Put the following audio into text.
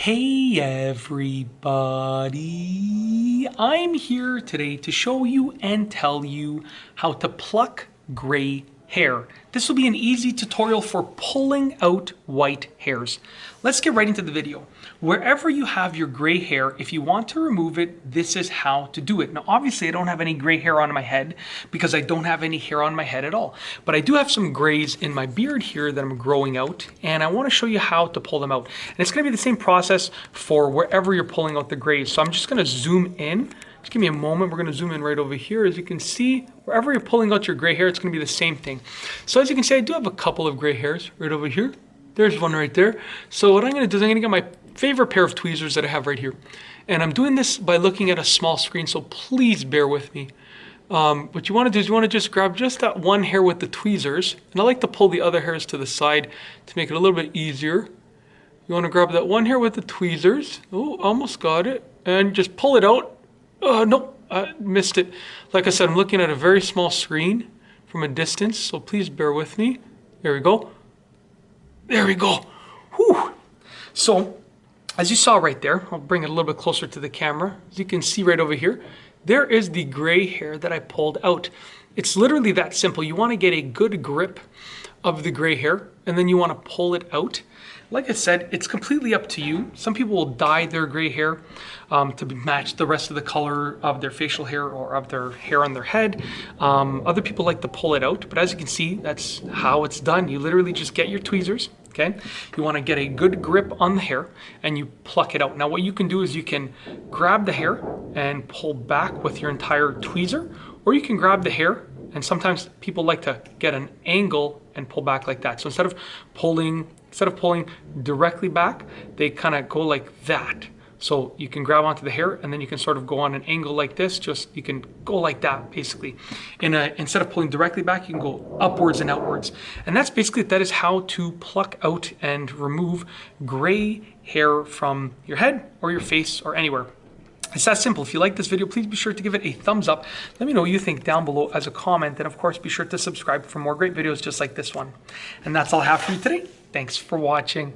Hey everybody, I'm here today to show you and tell you how to pluck gray hair. This will be an easy tutorial for pulling out white hairs. Let's get right into the video. Wherever you have your gray hair, if you want to remove it, this is how to do it. Now obviously I don't have any gray hair on my head because I don't have any hair on my head at all. But I do have some grays in my beard here that I'm growing out, and I want to show you how to pull them out. And it's going to be the same process for wherever you're pulling out the grays. So I'm just going to zoom in. Just give me a moment. We're going to zoom in right over here. As you can see, wherever you're pulling out your gray hair, it's going to be the same thing. So as you can see, I do have a couple of gray hairs right over here. There's one right there. So what I'm going to do is I'm going to get my favorite pair of tweezers that I have right here. And I'm doing this by looking at a small screen, so please bear with me. What you want to do is you want to just grab just that one hair with the tweezers. And I like to pull the other hairs to the side to make it a little bit easier. You want to grab that one hair with the tweezers. Oh, almost got it. And just pull it out. Nope, I missed it. Like I said, I'm looking at a very small screen from a distance, so please bear with me. There we go. There we go. Whew. So, as you saw right there, I'll bring it a little bit closer to the camera. As you can see right over here, there is the gray hair that I pulled out. It's literally that simple. You want to get a good grip of the gray hair, and then you want to pull it out. Like I said, it's completely up to you. Some people will dye their gray hair to match the rest of the color of their facial hair or of their hair on their head. Other people like to pull it out, but as you can see, that's how it's done. You literally just get your tweezers, okay? You want to get a good grip on the hair and you pluck it out. Now what you can do is you can grab the hair and pull back with your entire tweezer, or you can grab the hair, and sometimes people like to get an angle and pull back like that. So instead of pulling directly back, they kind of go like that. So you can grab onto the hair and then you can sort of go on an angle like this. Just you can go like that basically. Instead of pulling directly back, you can go upwards and outwards. And that's basically, that is how to pluck out and remove gray hair from your head or your face or anywhere. It's that simple. If you like this video, please be sure to give it a thumbs up. Let me know what you think down below as a comment. And of course, be sure to subscribe for more great videos just like this one. And that's all I have for you today. Thanks for watching.